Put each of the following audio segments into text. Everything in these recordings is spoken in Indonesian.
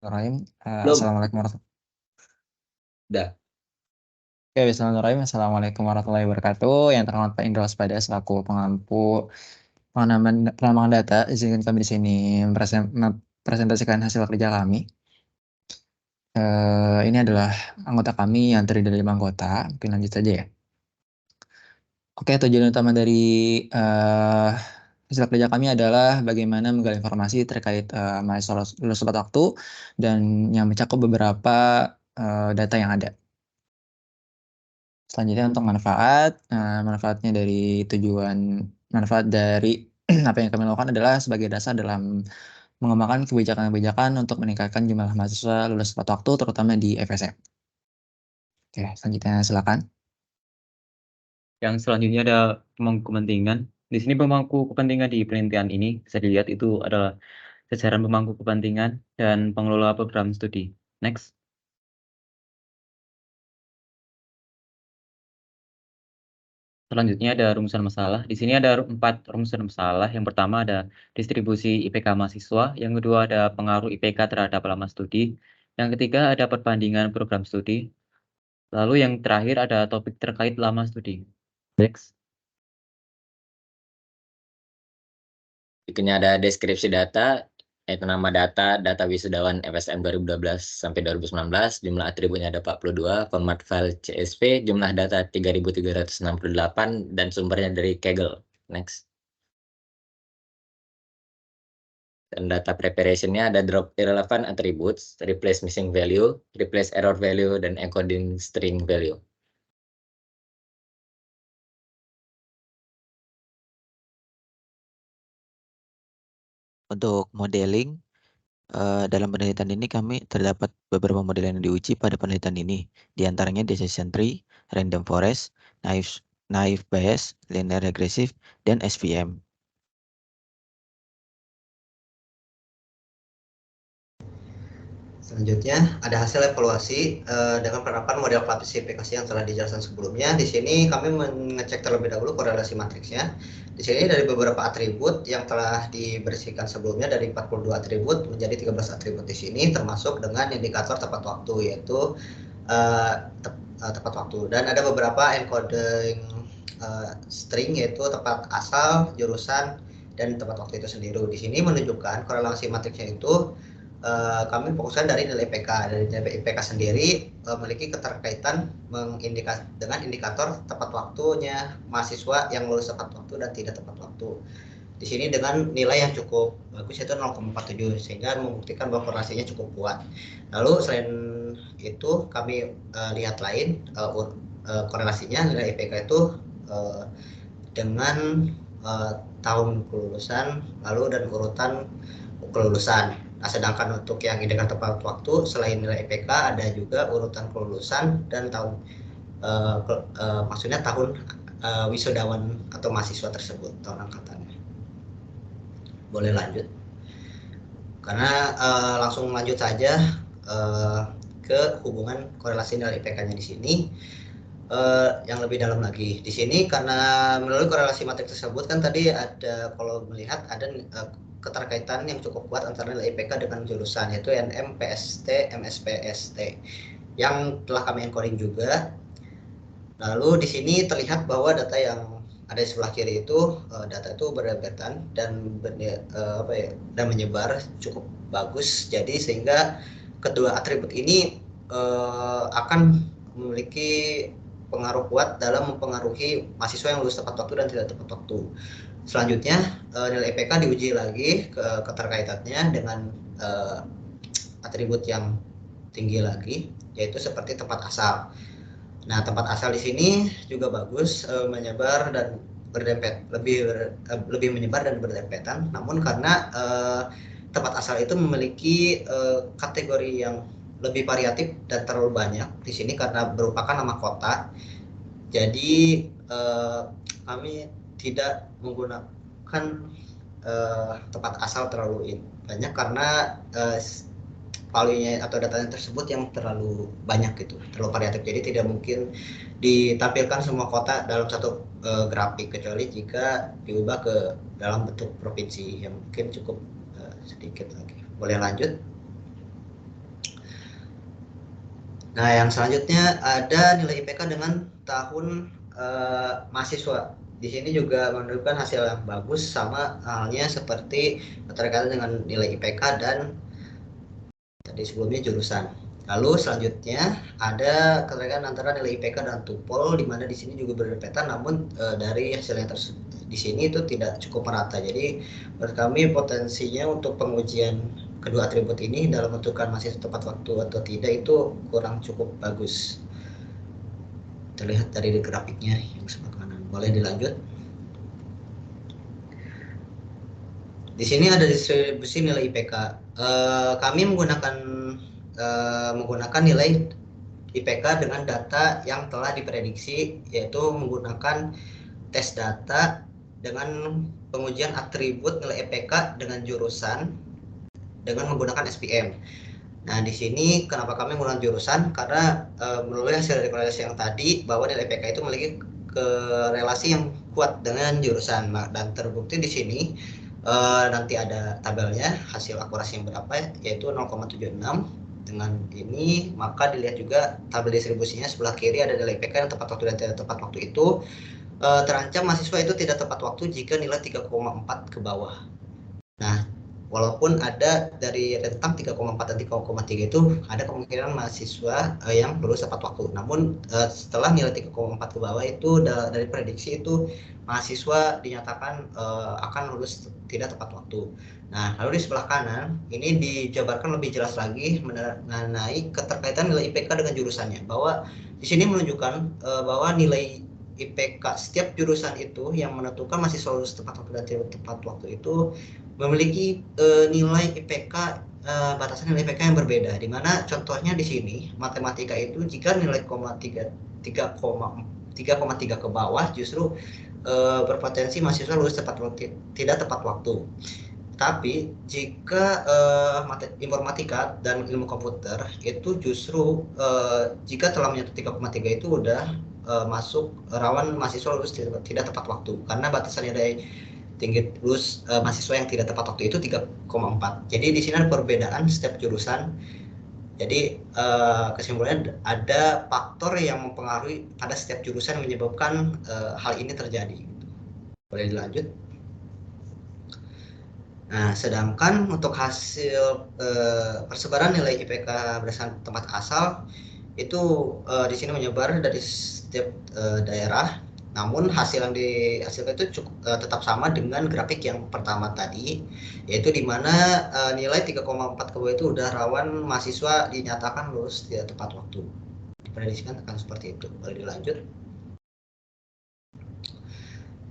Bismillahirrahmanirrahim. Belum, Assalamualaikum warahmatullahi udah. Oke, Bismillahirrahmanirrahim. Assalamualaikum warahmatullahi wabarakatuh. Yang terhormat Pak Indra Waspada selaku pengampu pengembangan data, izinkan kami di sini mempresentasikan hasil kerja kami. Ini adalah anggota kami yang terdiri dari 5 anggota. Mungkin lanjut saja ya. Oke, tujuan utama dari hasil kerja kami adalah bagaimana menggali informasi terkait mahasiswa lulus tepat waktu dan yang mencakup beberapa data yang ada. Selanjutnya untuk manfaatnya dari manfaat dari apa yang kami lakukan adalah sebagai dasar dalam mengembangkan kebijakan-kebijakan untuk meningkatkan jumlah mahasiswa lulus tepat waktu, terutama di FSM. Oke, selanjutnya silakan. Yang selanjutnya ada pemangku kepentingan. Di sini pemangku kepentingan di penelitian ini bisa dilihat itu adalah jajaran pemangku kepentingan dan pengelola program studi. Next. Selanjutnya ada rumusan masalah. Di sini ada 4 rumusan masalah. Yang pertama ada distribusi IPK mahasiswa. Yang kedua ada pengaruh IPK terhadap lama studi. Yang ketiga ada perbandingan program studi. Lalu yang terakhir ada topik terkait lama studi. Next. Berikutnya ada deskripsi data, yaitu nama data wisudawan FSM 2012 sampai 2019, jumlah atributnya ada 42, format file CSV, jumlah data 3.368, dan sumbernya dari Kaggle. Next. Dan data preparationnya ada drop irrelevant attributes, replace missing value, replace error value, dan encoding string value. Untuk modeling, dalam penelitian ini kami terdapat beberapa model yang diuji pada penelitian ini. Di antaranya decision tree, random forest, naive bayes, linear regressive, dan SVM. Selanjutnya ada hasil evaluasi dengan penerapan model klasifikasi yang telah dijelaskan sebelumnya. Di sini kami mengecek terlebih dahulu korelasi matriksnya. Di sini dari beberapa atribut yang telah dibersihkan sebelumnya dari 42 atribut menjadi 13 atribut di sini, termasuk dengan indikator tepat waktu, yaitu tepat waktu. Dan ada beberapa encoding string, yaitu tepat asal, jurusan, dan tepat waktu itu sendiri. Di sini menunjukkan korelasi matriksnya itu kami fokuskan dari nilai IPK. Dari nilai IPK sendiri memiliki keterkaitan dengan indikator tepat waktunya mahasiswa yang lulus tepat waktu dan tidak tepat waktu. Di sini dengan nilai yang cukup bagus, yaitu 0,47, sehingga membuktikan bahwa korelasinya cukup kuat. Lalu selain itu kami lihat lain korelasinya nilai IPK itu dengan tahun kelulusan, lalu dan urutan kelulusan. Nah, sedangkan untuk yang indikator tepat waktu selain nilai IPK ada juga urutan kelulusan dan tahun maksudnya tahun wisudawan atau mahasiswa tersebut, tahun angkatannya. Boleh lanjut. Karena langsung lanjut saja ke hubungan korelasi nilai IPK-nya di sini. Yang lebih dalam lagi di sini, karena melalui korelasi matriks tersebut kan tadi ada, kalau melihat ada keterkaitan yang cukup kuat antara nilai IPK dengan jurusan, yaitu NM, PST, MSPST yang telah kami encoding juga. Lalu di sini terlihat bahwa data yang ada di sebelah kiri itu data itu berdempetan dan dan menyebar cukup bagus. Jadi sehingga kedua atribut ini akan memiliki pengaruh kuat dalam mempengaruhi mahasiswa yang lulus tepat waktu dan tidak tepat waktu. Selanjutnya nilai IPK diuji lagi keterkaitannya dengan atribut yang tinggi lagi, yaitu seperti tempat asal. Nah, tempat asal di sini juga bagus, menyebar dan berdempet, lebih menyebar dan berdempetan. Namun karena tempat asal itu memiliki kategori yang lebih variatif dan terlalu banyak di sini karena merupakan nama kota. Jadi kami tidak menggunakan tempat asal terlalu banyak karena value-nya atau datanya tersebut yang terlalu banyak gitu, terlalu variatif. Jadi tidak mungkin ditampilkan semua kota dalam satu grafik, kecuali jika diubah ke dalam bentuk provinsi yang mungkin cukup sedikit lagi. Boleh lanjut. Nah, yang selanjutnya ada nilai IPK dengan tahun mahasiswa. Di sini juga menunjukkan hasil yang bagus, sama halnya seperti terkait dengan nilai IPK dan tadi sebelumnya jurusan. Lalu selanjutnya ada keterkaitan antara nilai IPK dan TUPOL, di mana di sini juga berdempetan, namun dari hasil yang di sini itu tidak cukup merata. Jadi menurut kami potensinya untuk pengujian kedua atribut ini dalam menentukan masih tepat waktu atau tidak itu kurang cukup bagus. Terlihat dari grafiknya yang sebelah kanan. Boleh dilanjut. Di sini ada distribusi nilai IPK. Kami menggunakan nilai IPK dengan data yang telah diprediksi, yaitu menggunakan tes data dengan pengujian atribut nilai IPK dengan jurusan dengan menggunakan SPM. Nah, di sini kenapa kami menggunakan jurusan? Karena melalui hasil dari korelasi yang tadi bahwa nilai IPK itu memiliki korelasi yang kuat dengan jurusan, dan terbukti di sini nanti ada tabelnya hasil akurasi yang berapa, yaitu 0,76. Dengan ini maka dilihat juga tabel distribusinya sebelah kiri ada nilai IPK yang tepat waktu dan tidak tepat waktu itu. Terancam mahasiswa itu tidak tepat waktu jika nilai 3,4 ke bawah. Nah, walaupun ada dari rentang 3,4 dan 3,3 itu ada kemungkinan mahasiswa yang lulus tepat waktu. Namun setelah nilai 3,4 ke bawah itu dari prediksi itu mahasiswa dinyatakan akan lulus tidak tepat waktu. Nah, lalu di sebelah kanan ini dijabarkan lebih jelas lagi mengenai keterkaitan nilai IPK dengan jurusannya, bahwa di sini menunjukkan bahwa nilai IPK setiap jurusan itu yang menentukan mahasiswa lulus tepat waktu dan tidak tepat waktu itu memiliki nilai IPK, batasan nilai IPK yang berbeda, di mana contohnya di sini matematika itu jika nilai 3,3 ke bawah justru berpotensi mahasiswa lulus tidak tepat waktu. Tapi jika informatika dan ilmu komputer itu justru jika telah menyentuh 3,3 itu udah masuk rawan mahasiswa lulus tidak tepat waktu, karena batasannya dari tinggi lulus mahasiswa yang tidak tepat waktu itu 3,4. Jadi di sini ada perbedaan setiap jurusan. Jadi kesimpulannya ada faktor yang mempengaruhi pada setiap jurusan yang menyebabkan hal ini terjadi. Boleh dilanjut. Nah, sedangkan untuk hasil persebaran nilai IPK berdasarkan tempat asal itu di sini menyebar dari setiap daerah. Namun hasil yang dihasilkan itu cukup tetap sama dengan grafik yang pertama tadi, yaitu di mana nilai 3,4 ke bawah itu udah rawan mahasiswa dinyatakan lulus tidak tepat waktu. Diprediksikan akan seperti itu. Boleh dilanjut.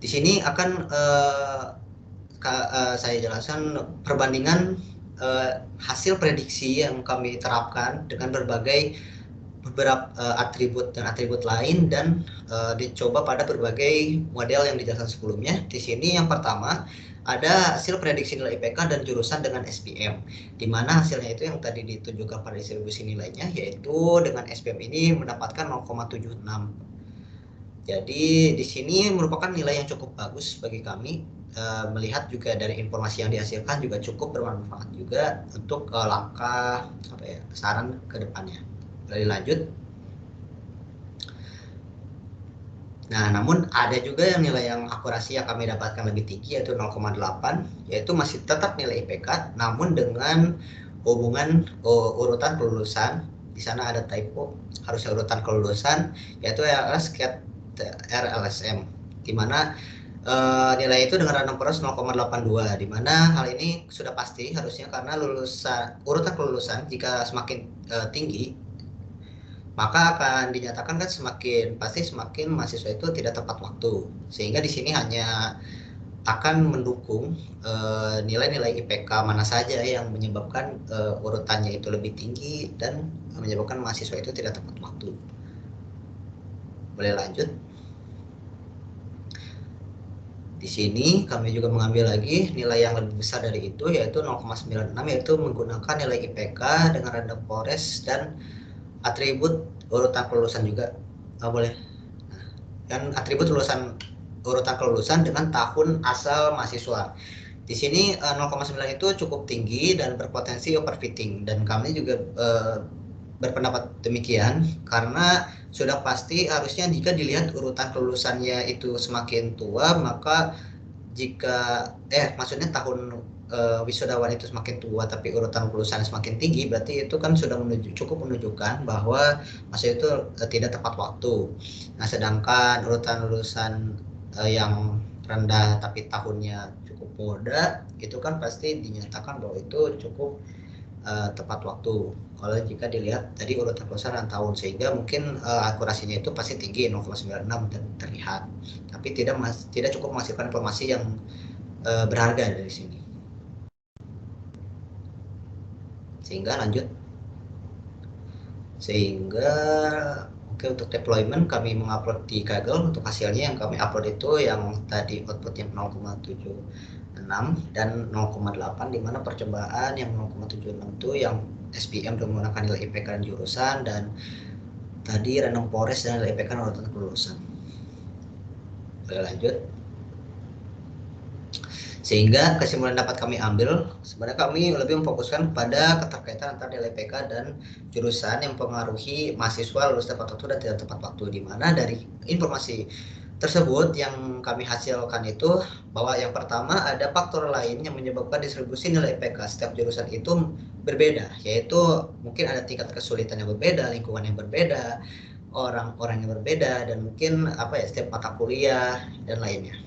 Di sini akan saya jelaskan perbandingan hasil prediksi yang kami terapkan dengan beberapa atribut dan atribut lain, dan dicoba pada berbagai model yang dijelaskan sebelumnya. Di sini yang pertama ada hasil prediksi nilai IPK dan jurusan dengan SPM, di mana hasilnya itu yang tadi ditunjukkan pada distribusi nilainya, yaitu dengan SPM ini mendapatkan 0,76. Jadi di sini merupakan nilai yang cukup bagus bagi kami. Melihat juga dari informasi yang dihasilkan juga cukup bermanfaat juga untuk langkah saran ke depannya. Boleh lanjut. Nah, namun ada juga yang nilai yang akurasi yang kami dapatkan lebih tinggi, yaitu 0,8, yaitu masih tetap nilai IPK, namun dengan hubungan urutan kelulusan. Di sana ada typo, harusnya urutan kelulusan, yaitu RLSM, di mana nilai itu dengan random forest 0,82, di mana hal ini sudah pasti harusnya karena urutan kelulusan jika semakin tinggi maka akan dinyatakan kan semakin mahasiswa itu tidak tepat waktu, sehingga di sini hanya akan mendukung nilai-nilai IPK mana saja yang menyebabkan urutannya itu lebih tinggi dan menyebabkan mahasiswa itu tidak tepat waktu. Boleh lanjut. Di sini kami juga mengambil lagi nilai yang lebih besar dari itu, yaitu 0,96, yaitu menggunakan nilai IPK dengan random forest dan atribut urutan kelulusan juga. Boleh. Nah, dan atribut urutan kelulusan dengan tahun asal mahasiswa. Di sini 0,9 itu cukup tinggi dan berpotensi overfitting, dan kami juga berpendapat demikian karena sudah pasti harusnya jika dilihat urutan kelulusannya itu semakin tua, maka jika maksudnya tahun wisudawan itu semakin tua tapi urutan kelulusan semakin tinggi, berarti itu kan sudah cukup menunjukkan bahwa masa itu tidak tepat waktu. Nah, sedangkan urutan lulusan yang rendah tapi tahunnya cukup muda, itu kan pasti dinyatakan bahwa itu cukup tepat waktu. Kalau jika dilihat dari urutan kelulusan dan tahun, sehingga mungkin akurasinya itu pasti tinggi 0,96 dan terlihat, tapi tidak cukup menghasilkan informasi yang berharga dari sini. Sehingga oke, untuk deployment kami mengupload di Kaggle. Untuk hasilnya yang kami upload itu yang tadi outputnya 0,76 dan 0,8, di mana percobaan yang 0,76 itu yang SPM dengan menggunakan nilai IPK dan jurusan, dan tadi random forest dan nilai IPK dan urutan kelulusan. Boleh lanjut. Sehingga kesimpulan dapat kami ambil, sebenarnya kami lebih memfokuskan pada keterkaitan antara nilai IPK dan jurusan yang mempengaruhi mahasiswa lulus tepat waktu dan tidak tepat waktu, di mana dari informasi tersebut yang kami hasilkan itu bahwa yang pertama ada faktor lain yang menyebabkan distribusi nilai IPK setiap jurusan itu berbeda, yaitu mungkin ada tingkat kesulitan yang berbeda, lingkungan yang berbeda, orang-orang yang berbeda, dan mungkin setiap mata kuliah dan lainnya.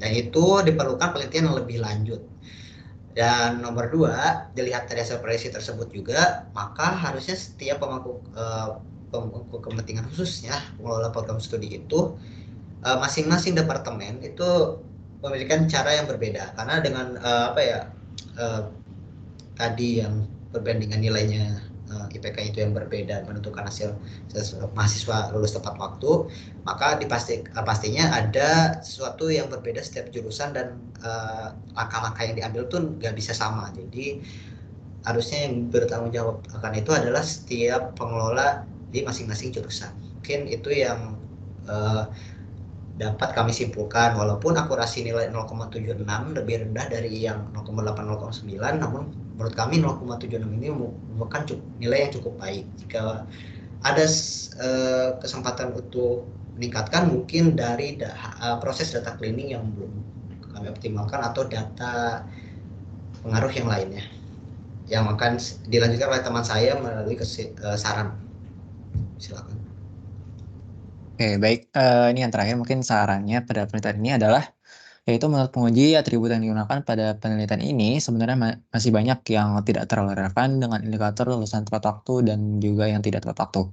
Dan itu diperlukan penelitian yang lebih lanjut. Dan nomor 2, dilihat dari hasil prediksi tersebut juga, maka harusnya setiap pemangku kepentingan khususnya pengelola program studi itu masing-masing departemen itu memberikan cara yang berbeda, karena dengan tadi yang perbandingan nilainya IPK itu yang berbeda menentukan hasil mahasiswa lulus tepat waktu, maka pastinya ada sesuatu yang berbeda setiap jurusan, dan langkah-langkah yang diambil tuh nggak bisa sama. Jadi harusnya yang bertanggung jawab akan itu adalah setiap pengelola di masing-masing jurusan. Mungkin itu yang dapat kami simpulkan, walaupun akurasi nilai 0,76 lebih rendah dari yang 0,8-0,9, namun menurut kami 0,76 ini merupakan nilai yang cukup baik. Jika ada kesempatan untuk meningkatkan, mungkin dari proses data cleaning yang belum kami optimalkan, atau data pengaruh yang lainnya yang akan dilanjutkan oleh teman saya melalui saran. Silakan. Oke, baik. Ini yang terakhir mungkin sarannya pada penelitian ini adalah, yaitu menurut penguji atribut yang digunakan pada penelitian ini sebenarnya masih banyak yang tidak terlalu relevan dengan indikator lulusan tepat waktu dan juga yang tidak tepat waktu.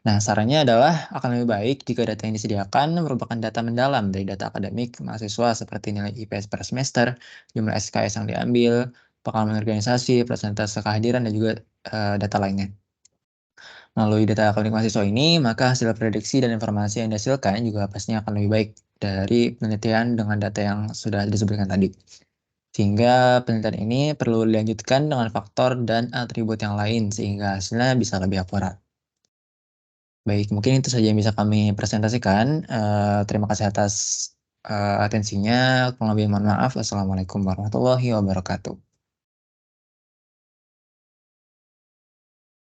Nah, sarannya adalah akan lebih baik jika data yang disediakan merupakan data mendalam dari data akademik mahasiswa seperti nilai IPS per semester, jumlah SKS yang diambil, pengalaman organisasi, persentase kehadiran, dan juga data lainnya. Melalui data akademik mahasiswa ini, maka hasil prediksi dan informasi yang dihasilkan juga pastinya akan lebih baik dari penelitian dengan data yang sudah disebutkan tadi. Sehingga penelitian ini perlu dilanjutkan dengan faktor dan atribut yang lain sehingga hasilnya bisa lebih akurat. Baik, mungkin itu saja yang bisa kami presentasikan. Terima kasih atas atensinya. Kurang lebih mohon maaf. Wassalamualaikum warahmatullahi wabarakatuh.